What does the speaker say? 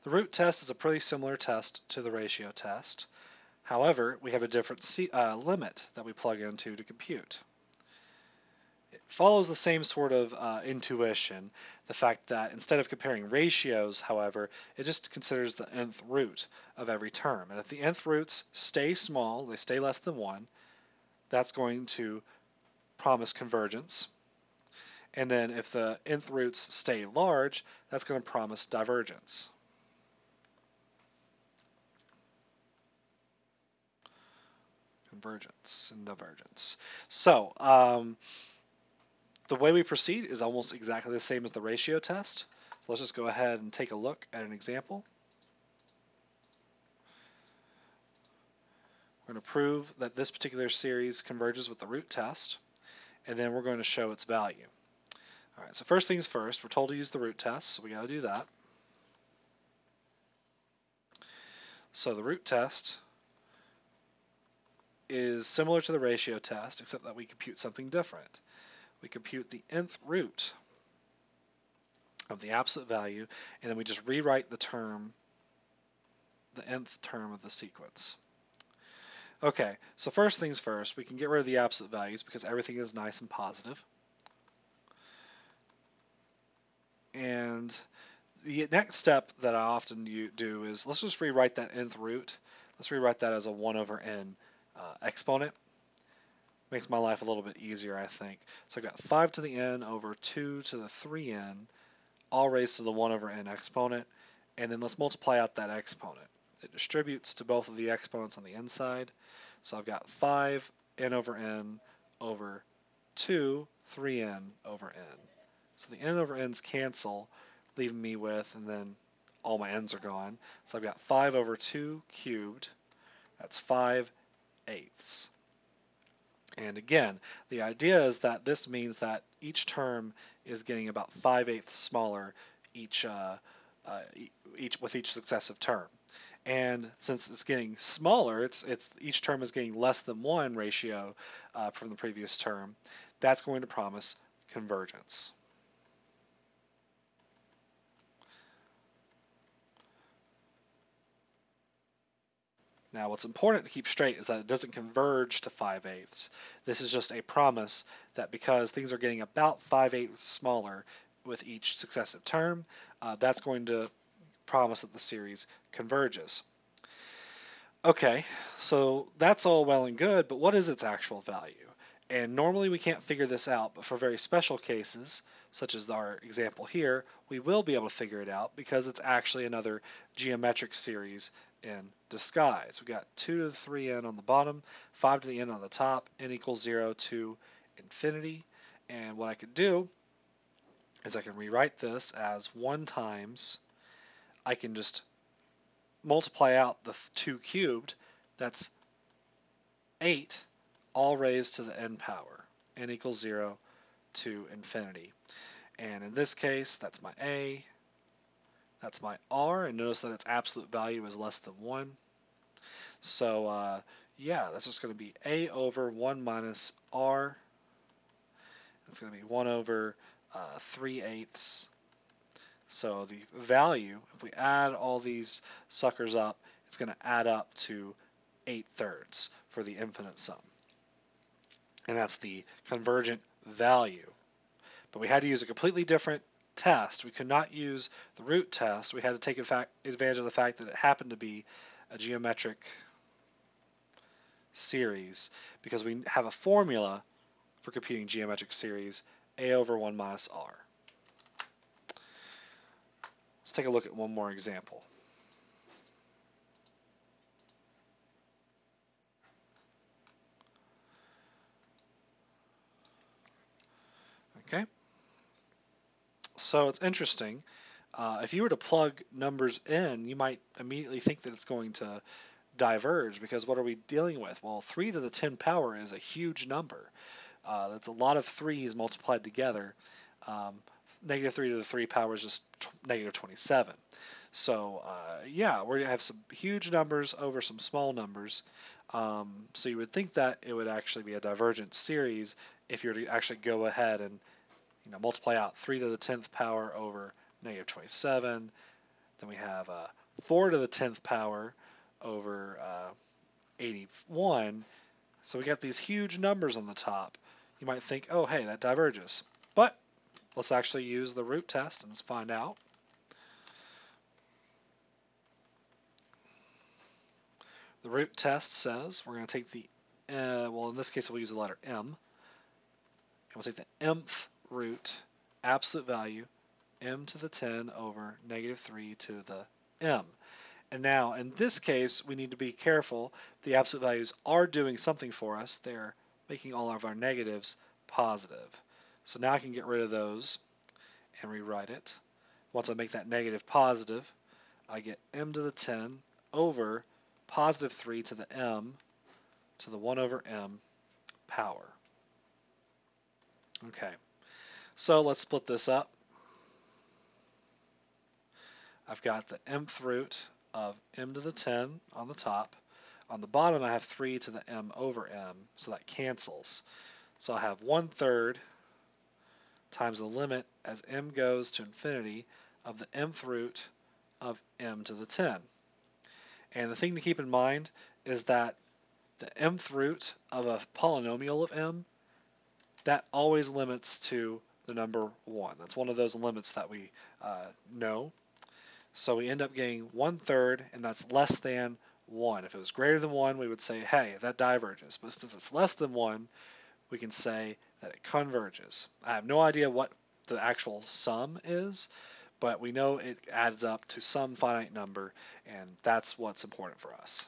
The root test is a pretty similar test to the ratio test. However, we have a different limit that we plug into to compute. It follows the same sort of intuition, the fact that instead of comparing ratios, however, it just considers the nth root of every term. And if the nth roots stay small, they stay less than 1, that's going to promise convergence. And then if the nth roots stay large, that's going to promise divergence. Convergence and divergence. So the way we proceed is almost exactly the same as the ratio test. So let's just go ahead and take a look at an example. We're going to prove that this particular series converges with the root test, and then we're going to show its value. All right, so first things first, we're told to use the root test, so we got to do that. So the root test is similar to the ratio test, except that we compute something different. We compute the nth root of the absolute value, and then we just rewrite the term, the nth term of the sequence. Okay, so first things first, we can get rid of the absolute values because everything is nice and positive. And the next step that I often do is let's just rewrite that nth root. Let's rewrite that as a 1 over n exponent. Makes my life a little bit easier, I think. So I've got 5 to the n over 2 to the 3n, all raised to the 1 over n exponent. And then let's multiply out that exponent. It distributes to both of the exponents on the inside. So I've got 5 n over n over 2 3n over n. So the n over n's cancel, leaving me with, and then all my n's are gone. So I've got 5 over 2 cubed. That's 5/8. And again, the idea is that this means that each term is getting about 5/8 smaller with each successive term. And since it's getting smaller, each term is getting less than 1 ratio from the previous term. That's going to promise convergence. Now, what's important to keep straight is that it doesn't converge to 5/8. This is just a promise that because things are getting about 5/8 smaller with each successive term, that's going to promise that the series converges. Okay, so that's all well and good, but what is its actual value? And normally we can't figure this out, but for very special cases, such as our example here, we will be able to figure it out because it's actually another geometric series in disguise. We've got 2 to the 3n on the bottom, 5 to the n on the top, n equals 0 to infinity. And what I could do is I can rewrite this as 1 times, I can just multiply out the 2 cubed, that's 8, all raised to the n power, n equals 0 to infinity. And in this case, that's my a, that's my r, and notice that its absolute value is less than 1. So yeah, that's just going to be a over 1 minus r. That's going to be 1 over 3/8. So the value, if we add all these suckers up, it's going to add up to 8/3 for the infinite sum. And that's the convergent value. But we had to use a completely different test. We could not use the root test. We had to take advantage of the fact that it happened to be a geometric series because we have a formula for computing geometric series, a over 1 minus r. Let's take a look at one more example. Okay, so it's interesting. If you were to plug numbers in, you might immediately think that it's going to diverge because what are we dealing with? Well, 3 to the 10 power is a huge number. That's a lot of 3's multiplied together. Negative 3 to the 3 power is just negative 27. So yeah, we're going to have some huge numbers over some small numbers. So you would think that it would actually be a divergent series if you were to actually go ahead and multiply out 3 to the 10th power over negative 27, Then we have 4 to the 10th power over 81. So we got these huge numbers on the top. You might think, oh, hey, that diverges. But let's actually use the root test and let's find out. The root test says we're going to take the, well, in this case, we'll use the letter m. And we'll take the mth root, absolute value, m to the 10 over negative 3 to the m. And now, in this case, we need to be careful. The absolute values are doing something for us. They're making all of our negatives positive. So now I can get rid of those and rewrite it. Once I make that negative positive, I get m to the 10 over positive 3 to the m to the 1 over m power. Okay, so let's split this up. I've got the mth root of m to the 10 on the top. On the bottom, I have 3 to the m over m, so that cancels. So I have 1/3 times the limit as m goes to infinity of the mth root of m to the 10. And the thing to keep in mind is that the mth root of a polynomial of m, that always limits to the number 1. That's one of those limits that we know. So we end up getting 1/3, and that's less than 1. If it was greater than 1, we would say, hey, that diverges. But since it's less than 1, we can say that it converges. I have no idea what the actual sum is, but we know it adds up to some finite number, and that's what's important for us.